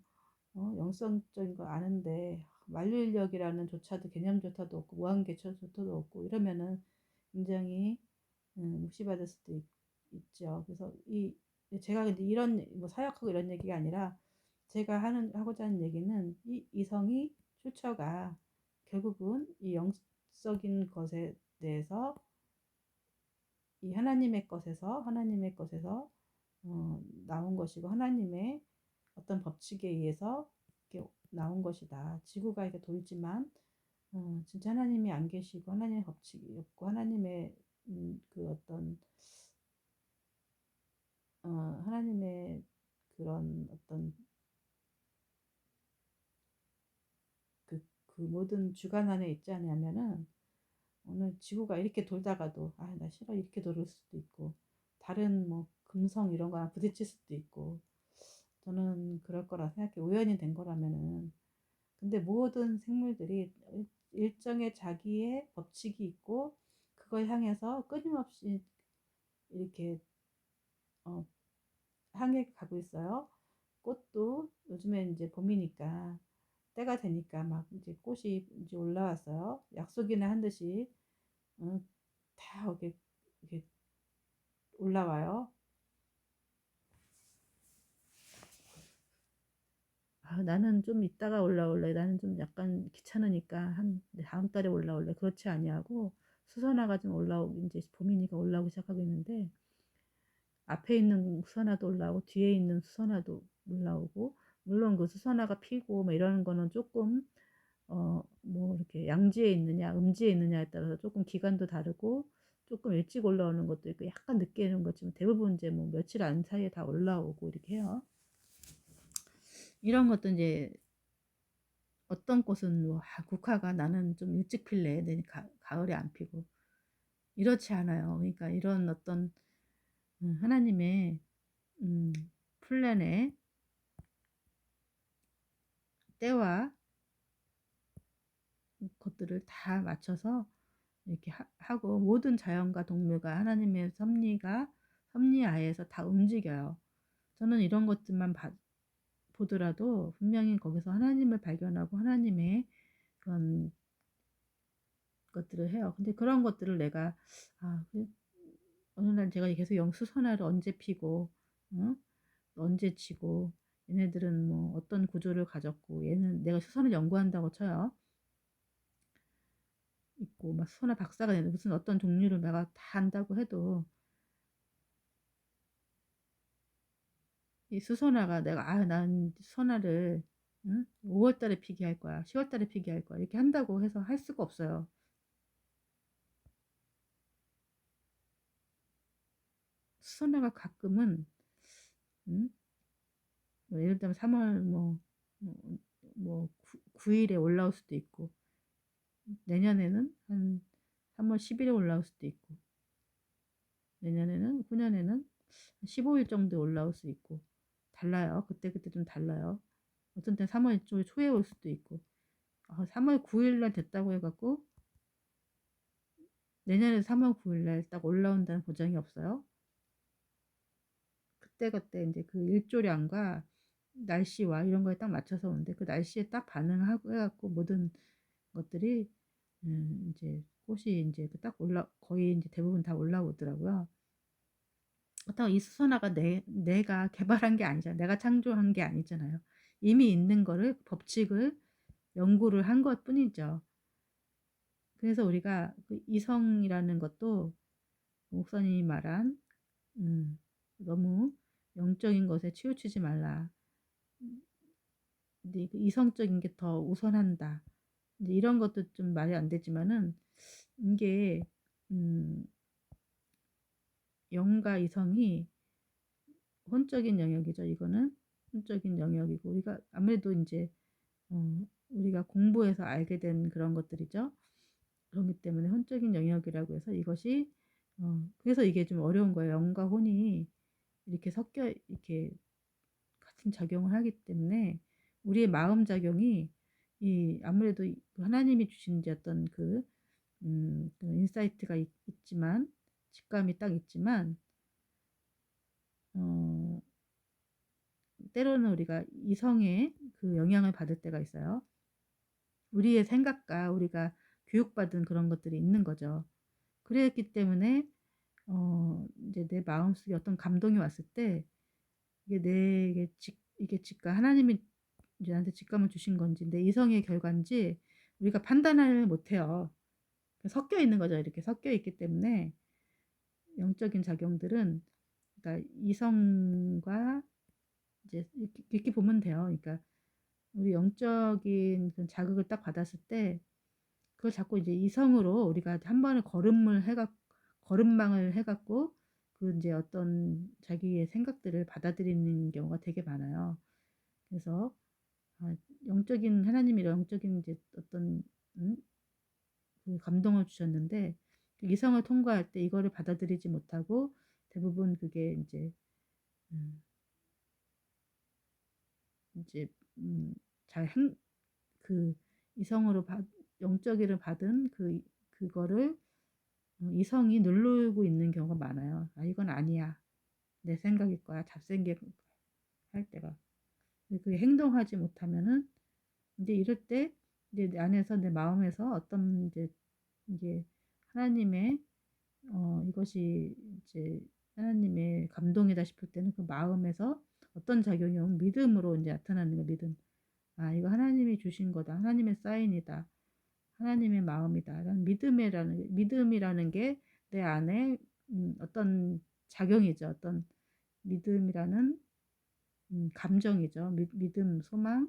영성적인 거 아는데 만류인력이라는 조차도 개념조차도 없고 무한개념조차도 없고 이러면은 굉장히 무시받을 수도 있죠. 그래서 제가 근데 이런 뭐 사역하고 이런 얘기가 아니라 제가 하고자 하는 얘기는 이 이성이 출처가 결국은 이 영적인 것에 대해서 이 하나님의 것에서 나온 것이고 하나님의 어떤 법칙에 의해서 이렇게 나온 것이다. 지구가 이렇게 돌지만 진짜 하나님이 안 계시고 하나님의 법칙이 없고 하나님의 그 어떤 하나님의 그런 어떤 그 모든 주관 안에 있지 않냐면은 오늘 지구가 이렇게 돌다가도 아, 나 싫어 이렇게 돌을 수도 있고 다른 뭐 금성 이런 거랑 부딪힐 수도 있고 저는 그럴 거라 생각해. 우연히 된 거라면은. 근데 모든 생물들이 일정의 자기의 법칙이 있고 그걸 향해서 끊임없이 이렇게 어, 향해 가고 있어요. 꽃도 요즘에 이제 봄이니까 때가 되니까 막 이제 꽃이 이제 올라왔어요. 약속이나 한 듯이 어, 다 이렇게 올라와요. 아, 나는 좀 이따가 올라올래. 나는 좀 약간 귀찮으니까 한 다음 달에 올라올래. 그렇지 아니하고 수선화가 좀 올라오고 이제 봄이니까 올라오기 시작하고 있는데 앞에 있는 수선화도 올라오고 뒤에 있는 수선화도 올라오고 물론 그 수선화가 피고 뭐 이러는 거는 조금 뭐 이렇게 양지에 있느냐 음지에 있느냐에 따라서 조금 기간도 다르고 조금 일찍 올라오는 것도 있고 약간 늦게 오는 것지만 대부분 이제 뭐 며칠 안 사이에 다 올라오고 이렇게 해요. 이런 것도 이제 어떤 꽃은 뭐 국화가 나는 좀 일찍 필래 내 가을에 안 피고 이렇지 않아요. 그러니까 이런 어떤 하나님의 음, 플랜에 때와 것들을 다 맞춰서 이렇게 하고 모든 자연과 동물과 하나님의 섭리하에서 다 움직여요. 저는 이런 것들만 보더라도 분명히 거기서 하나님을 발견하고 하나님의 그런 것들을 해요. 근데 그런 것들을 내가 아, 어느 날 제가 계속 영수선화를 언제 피고 응? 언제 치고 얘네들은 뭐 어떤 구조를 가졌고 얘는 내가 수선을 연구한다고 쳐요. 있고 막 수선화 박사가 되는 무슨 어떤 종류를 내가 다 안다고 해도 이 수선화가 내가 난 수선화를 응? 5월 달에 피게 할 거야. 10월 달에 피게 할 거야. 이렇게 한다고 해서 할 수가 없어요. 수선화가 가끔은 응? 뭐 예를 들면 3월 뭐, 뭐 9일에 올라올 수도 있고 내년에는 한 3월 10일에 올라올 수도 있고 내년에는 후년에는 15일 정도에 올라올 수 있고 달라요. 그때그때 좀 달라요. 어떤 때 3월 초에 올 수도 있고 3월 9일날 됐다고 해갖고 내년에 3월 9일날 딱 올라온다는 보장이 없어요. 그때그때 이제 그 일조량과 날씨와 이런 거에 딱 맞춰서 오는데 그 날씨에 딱 반응하고 해갖고 모든 것들이 이제 꽃이 이제 딱 거의 이제 대부분 다 올라오더라고요. 그렇다고 이 수선화가 내가 개발한 게 아니잖아요. 내가 창조한 게 아니잖아요. 이미 있는 거를 법칙을 연구를 한 것 뿐이죠. 그래서 우리가 그 이성이라는 것도 목사님이 말한 너무 영적인 것에 치우치지 말라. 근데 그 이성적인 게 더 우선한다. 이제 이런 것도 좀 말이 안 되지만은 이게 영과 이성이 혼적인 영역이죠. 이거는 혼적인 영역이고 우리가 아무래도 이제 우리가 공부해서 알게 된 그런 것들이죠. 그렇기 때문에 혼적인 영역이라고 해서 이것이 그래서 이게 좀 어려운 거예요. 영과 혼이 이렇게 섞여 이렇게 같은 작용을 하기 때문에 우리의 마음 작용이 이 아무래도 하나님이 주신 이제 어떤 그 인사이트가 있지만 직감이 딱 있지만 어, 때로는 우리가 이성의 그 영향을 받을 때가 있어요. 우리의 생각과 우리가 교육받은 그런 것들이 있는 거죠. 그랬기 때문에 이제 내 마음속에 어떤 감동이 왔을 때 이게 이게 직감 하나님이 이제 나한테 직감을 주신 건지 내 이성의 결과인지 우리가 판단을 못해요. 섞여 있는 거죠. 이렇게 섞여 있기 때문에 영적인 작용들은 그러니까 이성과 이제 이렇게 보면 돼요. 그러니까 우리 영적인 그 자극을 딱 받았을 때 그걸 자꾸 이제 이성으로 우리가 한 번에 걸음망을 해갖고 그 이제 어떤 자기의 생각들을 받아들이는 경우가 되게 많아요. 그래서 아, 영적인 하나님이 영적인 이제 어떤 음? 그 감동을 주셨는데 그 이성을 통과할 때 이거를 받아들이지 못하고 대부분 그게 음, 이제 잘 그 이성으로 영적이를 받은 그거를 이성이 누르고 있는 경우가 많아요. 아, 이건 아니야. 내 생각일 거야. 잡생각 할 때가. 그 행동하지 못하면은 이제 이럴 때 이제 내 안에서 내 마음에서 어떤 이게 하나님의 이것이 이제 하나님의 감동이다 싶을 때는 그 마음에서 어떤 작용이 오면 믿음으로 이제 나타나는 거 믿음. 아, 이거 하나님이 주신 거다. 하나님의 사인이다. 하나님의 마음이다. 라는 믿음이라는 게 내 안에 어떤 작용이죠. 어떤 믿음이라는 감정이죠. 믿음, 소망,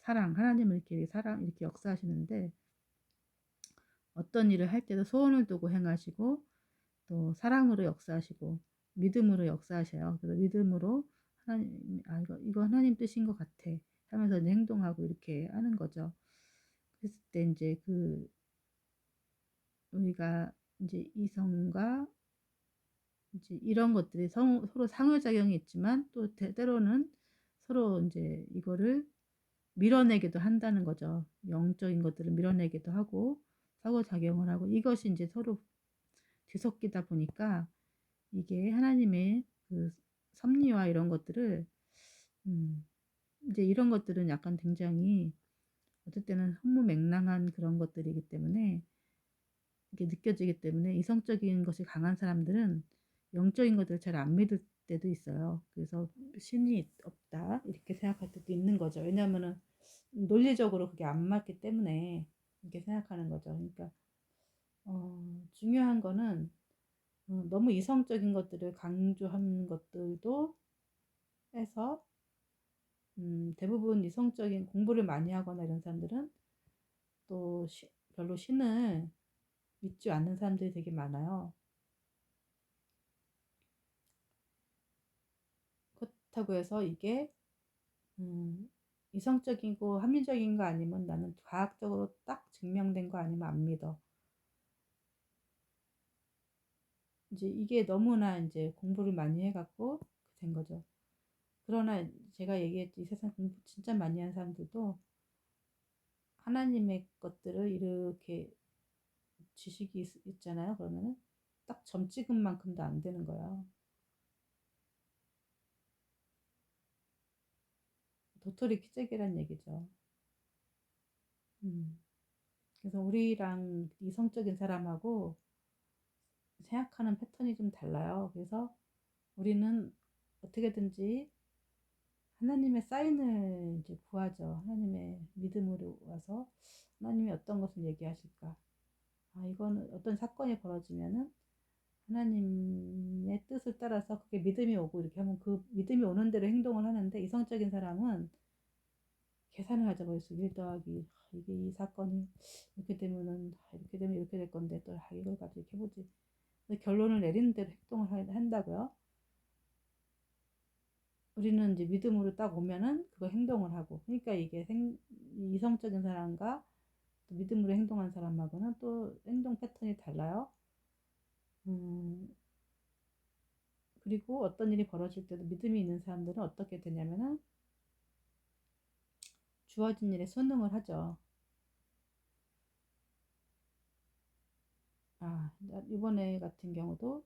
사랑. 하나님을 이렇게 사랑 이렇게 역사하시는데 어떤 일을 할 때도 소원을 두고 행하시고 또 사랑으로 역사하시고 믿음으로 역사하셔요. 그래서 믿음으로 하나님, 아, 이거 하나님 뜻인 것 같아 하면서 이제 행동하고 이렇게 하는 거죠. 그랬을 때 이제 우리가 이제 이성과 이제 이런 것들이 서로 상호작용이 있지만 또 때로는 서로 이제 이거를 밀어내기도 한다는 거죠. 영적인 것들을 밀어내기도 하고 상호작용을 하고 이것이 이제 서로 뒤섞이다 보니까 이게 하나님의 그 섭리와 이런 것들을 음, 이제 이런 것들은 약간 굉장히 어떨 때는 허무맹랑한 그런 것들이기 때문에 이게 느껴지기 때문에 이성적인 것이 강한 사람들은 영적인 것들을 잘 안 믿을 때도 있어요. 그래서 신이 없다 이렇게 생각할 때도 있는 거죠. 왜냐하면은 논리적으로 그게 안 맞기 때문에 이렇게 생각하는 거죠. 그러니까 중요한 거는 너무 이성적인 것들을 강조하는 것들도 해서 대부분 이성적인 공부를 많이 하거나 이런 사람들은 또 별로 신을 믿지 않는 사람들이 되게 많아요. 그렇다고 해서 이게 이성적이고 합리적인 거 아니면 나는 과학적으로 딱 증명된 거 아니면 안 믿어. 이제 이게 너무나 이제 공부를 많이 해갖고 된 거죠. 그러나 제가 얘기했지, 이 세상 공부 진짜 많이 한 사람들도 하나님의 것들을 이렇게 지식이 있잖아요. 그러면은 딱 점 찍은 만큼도 안 되는 거야. 도토리 키재기란 얘기죠. 음. 그래서 우리랑 이성적인 사람하고 생각하는 패턴이 좀 달라요. 그래서 우리는 어떻게든지 하나님의 사인을 이제 구하죠. 하나님의 믿음으로 와서 하나님이 어떤 것을 얘기하실까? 아, 이거는 어떤 사건이 벌어지면은 하나님의 뜻을 따라서 그게 믿음이 오고 이렇게 하면 그 믿음이 오는 대로 행동을 하는데 이성적인 사람은 계산을 하죠. 벌써 1 더하기 이게 이 사건이 이렇게 되면은 이렇게 되면 이렇게 될 건데 또 이걸 가지고 이렇게 해보지. 결론을 내리는 대로 행동을 한다고요. 우리는 이제 믿음으로 딱 오면은 그거 행동을 하고. 그러니까 이게 이성적인 사람과 또 믿음으로 행동한 사람하고는 또 행동 패턴이 달라요. 음, 그리고 어떤 일이 벌어질 때도 믿음이 있는 사람들은 어떻게 되냐면은 주어진 일에 순응을 하죠. 아, 이번에 같은 경우도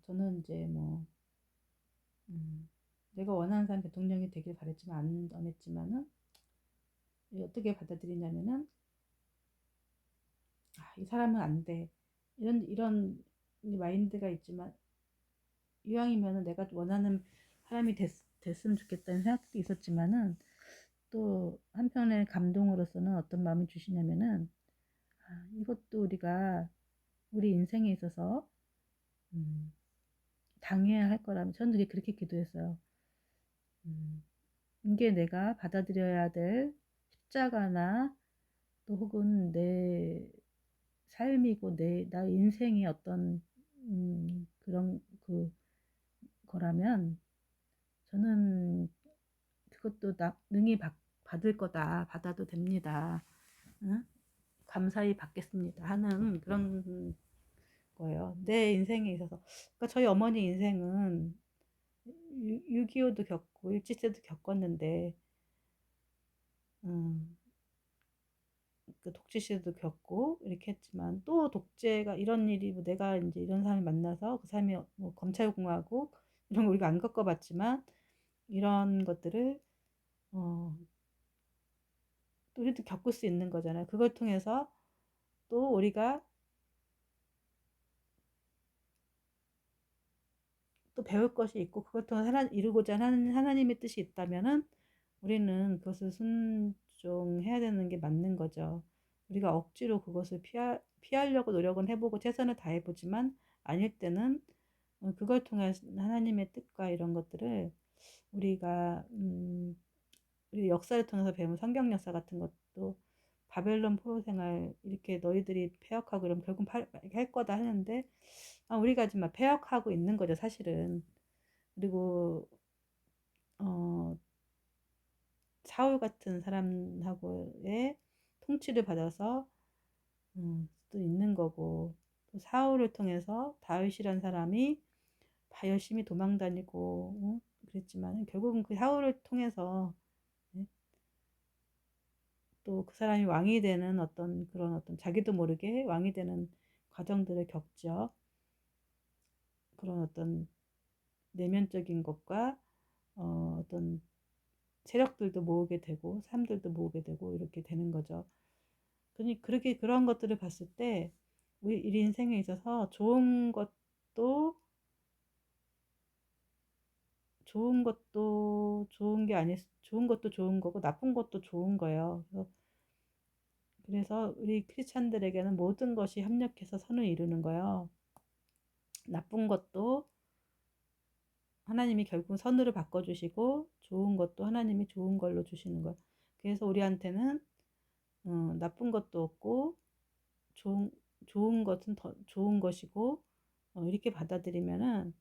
저는 이제 뭐 내가 원하는 사람 대통령이 되길 바랬지만 안 했지만은 어떻게 받아들이냐면은 아, 이 사람은 안 돼. 이런 마인드가 있지만 이왕이면은 내가 원하는 사람이 됐으면 좋겠다는 생각도 있었지만은 또 한편의 감동으로서는 어떤 마음이 주시냐면은 아, 이것도 우리가 우리 인생에 있어서 음, 당해야 할 거라면 저는 그렇게 기도했어요. 음, 이게 내가 받아들여야 될 십자가나 또 혹은 내 삶이고 나 인생의 어떤 그런 거라면 저는 그것도 능히 받을 거다. 받아도 됩니다. 응? 감사히 받겠습니다. 하는 그런 거예요. 내 인생에 있어서. 그러니까 저희 어머니 인생은 6.25도 겪고 일제시대도 겪었는데, 음, 그 독재 시대도 겪고 이렇게 했지만 또 독재가 이런 일이 뭐 내가 이제 이런 사람을 만나서 그 사람이 뭐 검찰공화국 이런 거 우리가 안 겪어봤지만 이런 것들을 어, 또 우리도 겪을 수 있는 거잖아요. 그걸 통해서 또 우리가 또 배울 것이 있고 그걸 통해서 이루고자 하는 하나님의 뜻이 있다면은 우리는 그것을 순종해야 되는 게 맞는 거죠. 우리가 억지로 그것을 피하려고 노력은 해보고 최선을 다해보지만 아닐 때는 그걸 통해 하나님의 뜻과 이런 것들을 우리가 우리 역사를 통해서 배운 성경 역사 같은 것도 바벨론 포로 생활 이렇게 너희들이 폐역하고 그러면 결국 할 거다 하는데 우리가 지금 폐역하고 있는 거죠 사실은. 그리고 어, 사울 같은 사람하고의 통치를 받아서 또 있는 거고 또 사울을 통해서 다윗이란 사람이 다 열심히 도망 다니고 그랬지만 결국은 그 사울을 통해서 또 그 사람이 왕이 되는 어떤 그런 어떤 자기도 모르게 왕이 되는 과정들을 겪죠. 그런 어떤 내면적인 것과 어떤 세력들도 모으게 되고 사람들도 모으게 되고 이렇게 되는 거죠. 그렇게 그런 것들을 봤을 때 우리 인생에 있어서 좋은 것도 좋은 게 아니 좋은 것도 좋은 거고 나쁜 것도 좋은 거예요. 그래서 우리 크리스찬들에게는 모든 것이 협력해서 선을 이루는 거예요. 나쁜 것도 하나님이 결국 선으로 바꿔주시고 좋은 것도 하나님이 좋은 걸로 주시는 거예요. 그래서 우리한테는 나쁜 것도 없고 좋은, 좋은 것은 더 좋은 것이고 이렇게 받아들이면은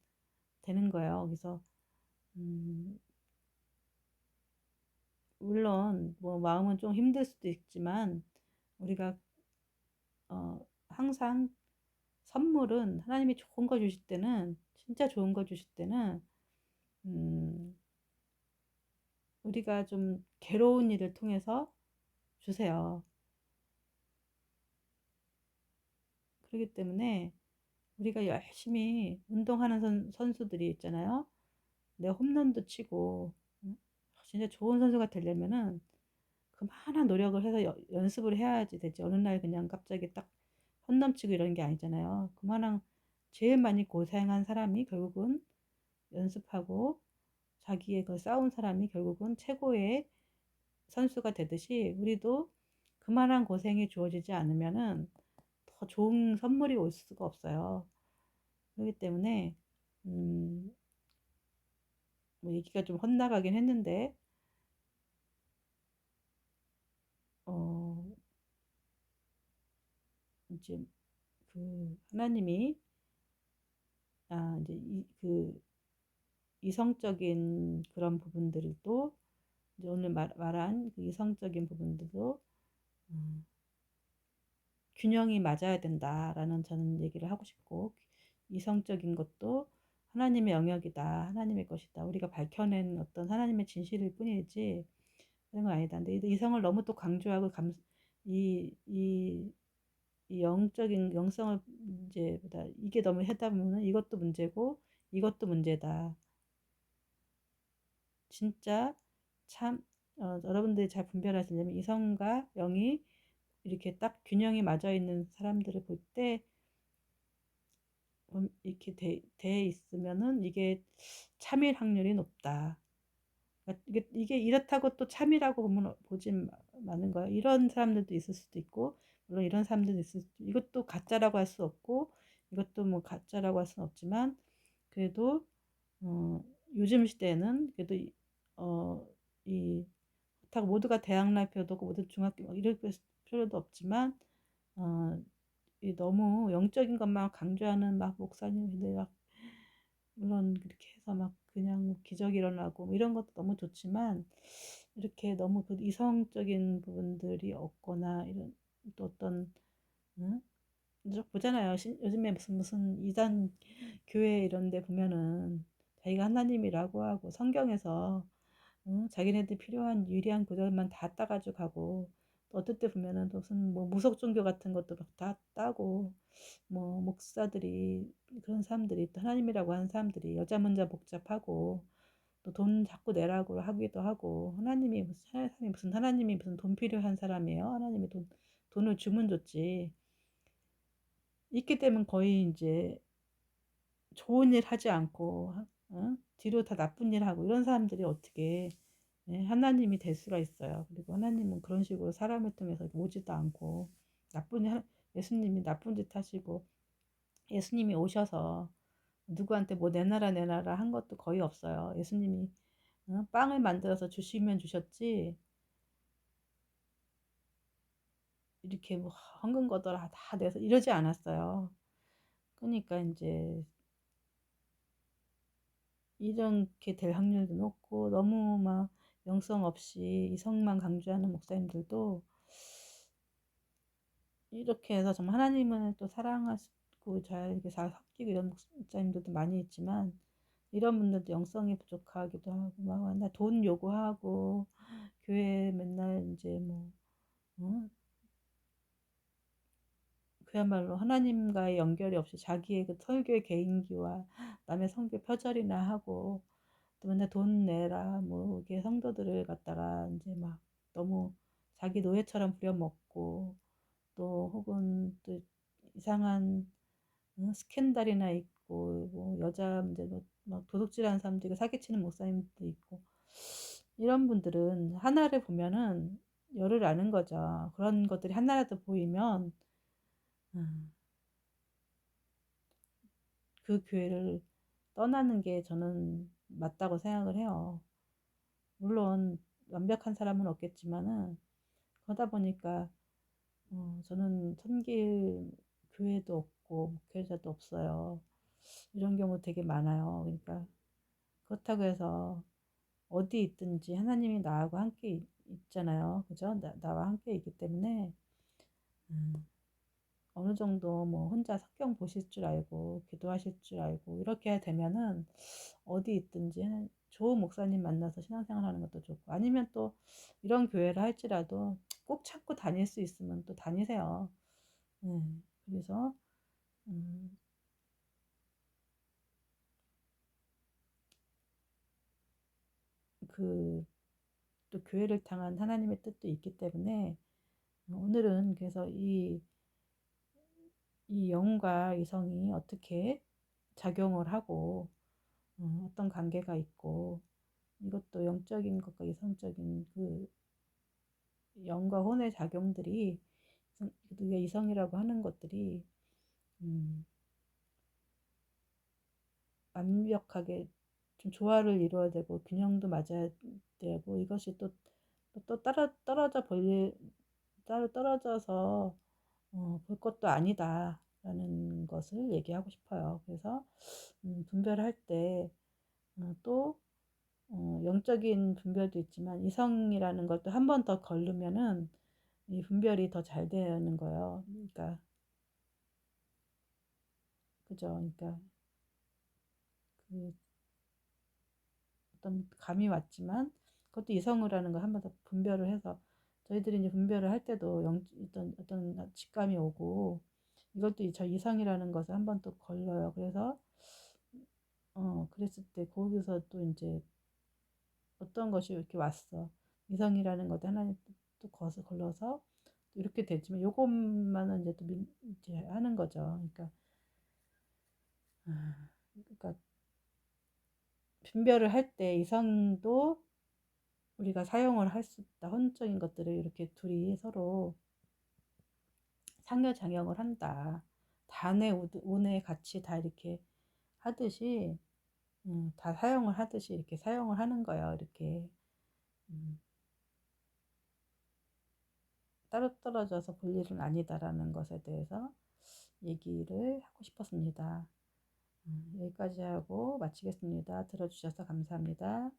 되는 거예요. 그래서 음, 물론 뭐 마음은 좀 힘들 수도 있지만 우리가 항상 선물은 하나님이 좋은 거 주실 때는 진짜 좋은 거 주실 때는 음, 우리가 좀 괴로운 일을 통해서 주세요. 그렇기 때문에 우리가 열심히 운동하는 선수들이 있잖아요. 내 홈런도 치고 진짜 좋은 선수가 되려면은 그만한 노력을 해서 연습을 해야지 되지. 어느 날 그냥 갑자기 딱 홈런 치고 이런 게 아니잖아요. 그만한 제일 많이 고생한 사람이 결국은 연습하고 자기의 그 싸운 사람이 결국은 최고의 선수가 되듯이 우리도 그만한 고생이 주어지지 않으면은 더 좋은 선물이 올 수가 없어요. 그렇기 때문에 음, 뭐 얘기가 좀 헛나가긴 했는데 어, 이제 그 하나님이 이제 그 이성적인 그런 부분들도 이제 오늘 말한 그 이성적인 부분들도 음, 균형이 맞아야 된다라는 저는 얘기를 하고 싶고 이성적인 것도 하나님의 영역이다, 하나님의 것이다. 우리가 밝혀낸 어떤 하나님의 진실일 뿐이지 그런 건 아니다. 근데 이성을 너무 또 강조하고 이, 이, 이 영적인 영성을 문제보다 이게 너무 하다 보면 이것도 문제고 이것도 문제다. 진짜 참 여러분들이 잘 분별하시려면 이성과 영이 이렇게 딱 균형이 맞아 있는 사람들을 볼 때 이렇게 돼 있으면은 이게 참일 확률이 높다. 그러니까 이게 이렇다고 또 참이라고 보면 보지 마는 거예요. 이런 사람들도 있을 수도 있고, 물론 이런 사람들도 있을 수도, 이것도 가짜라고 할 수 없고, 이것도 뭐 가짜라고 할 수는 없지만, 그래도, 어, 요즘 시대에는 그래도, 어, 이, 그렇다고 모두가 대학 날 필요도 없고, 모두 중학교, 막 이럴 필요도 없지만, 이 너무 영적인 것만 강조하는 막 목사님들 물론 그렇게 해서 막 그냥 뭐 기적이 일어나고 뭐 이런 것도 너무 좋지만 이렇게 너무 그 이성적인 부분들이 없거나 이런 또 어떤 응? 보잖아요. 요즘에 무슨 이단 교회 이런 데 보면은 자기가 하나님이라고 하고 성경에서 응? 자기네들 필요한 유리한 구절만 다 따가지고 가고 또 어떨 때 보면은 또 무슨 뭐 무속 종교 같은 것도 막 다 따고 뭐 목사들이 그런 사람들이 또 하나님이라고 하는 사람들이 여자 문자 복잡하고 또 돈 자꾸 내라고 하기도 하고 하나님이 무슨 돈 필요한 사람이에요? 하나님이 돈을 주면 좋지. 있게 되면 거의 이제 좋은 일 하지 않고 뒤로 다 나쁜 일 하고 이런 사람들이 어떻게 하나님이 될 수가 있어요. 그리고 하나님은 그런 식으로 사람을 통해서 오지도 않고 나쁜 일 예수님이 나쁜 짓 하시고 예수님이 오셔서 누구한테 뭐 내놔라 한 것도 거의 없어요. 예수님이 빵을 만들어서 주시면 주셨지 이렇게 뭐 헌금 거더라 다 내서 이러지 않았어요. 그러니까 이제 이렇게 될 확률도 높고 너무 막 영성 없이 이성만 강조하는 목사님들도 이렇게 해서 정말 하나님을 또 사랑하시고 잘 이렇게 잘 섬기고 이런 목사님들도 많이 있지만 이런 분들도 영성이 부족하기도 하고 막 맨날 돈 요구하고 교회 맨날 이제 뭐 어? 그야말로 하나님과의 연결이 없이 자기의 그 설교의 개인기와 남의 성교 표절이나 하고 또 맨날 돈 내라 뭐 이게 성도들을 갖다가 이제 막 너무 자기 노예처럼 부려먹고 또 혹은 또 이상한 스캔들이나 있고 뭐 여자 문제 막 도둑질하는 사람들이 사기치는 목사님도 있고 이런 분들은 하나를 보면은 열을 아는 거죠. 그런 것들이 하나라도 보이면 음, 그 교회를 떠나는 게 저는 맞다고 생각을 해요. 물론 완벽한 사람은 없겠지만은 그러다 보니까 저는 섬길 교회도 없고 목회자도 없어요. 이런 경우 되게 많아요. 그러니까 그렇다고 해서 어디 있든지 하나님이 나하고 함께 있잖아요. 그죠? 나와 함께 있기 때문에 음, 어느 정도 뭐 혼자 성경 보실 줄 알고 기도하실 줄 알고 이렇게 되면은 어디 있든지 좋은 목사님 만나서 신앙생활 하는 것도 좋고 아니면 또 이런 교회를 할지라도 꼭 참고 다닐 수 있으면 또 다니세요. 그래서 음, 그 또 교회를 향한 하나님의 뜻도 있기 때문에 오늘은 그래서 이 영과 이성이 어떻게 작용을 하고 어떤 관계가 있고 이것도 영적인 것과 이성적인 그 영과 혼의 작용들이 우리가 이성이라고 하는 것들이 음, 완벽하게 좀 조화를 이루어야 되고 균형도 맞아야 되고 이것이 또 따로 떨어져서 볼 것도 아니다라는 것을 얘기하고 싶어요. 그래서 분별할 때 또 영적인 분별도 있지만 이성이라는 걸 또 한 번 더 걸르면은 이 분별이 더 잘 되는 거예요. 그러니까 그죠? 그러니까 그 어떤 감이 왔지만 그것도 이성이라는 걸 한 번 더 분별을 해서 저희들이 이제 분별을 할 때도 어떤 직감이 오고 이것도 저 이성이라는 것을 한 번 또 걸러요. 그래서 그랬을 때 거기서 또 이제 어떤 것이 이렇게 왔어. 이성이라는 것도 하나님 또 걸러서 이렇게 되지만 요것만은 이제 또 이제 하는 거죠. 그러니까 그러니까 분별을 할 때 이성도 우리가 사용을 할 수 있다. 혼적인 것들을 이렇게 둘이 서로 상호작용을 한다. 단의 운의 같이 다 이렇게 하듯이 다 사용을 하듯이 이렇게 사용을 하는 거예요. 이렇게 음, 따로 떨어져서 볼 일은 아니다라는 것에 대해서 얘기를 하고 싶었습니다. 여기까지 하고 마치겠습니다. 들어주셔서 감사합니다.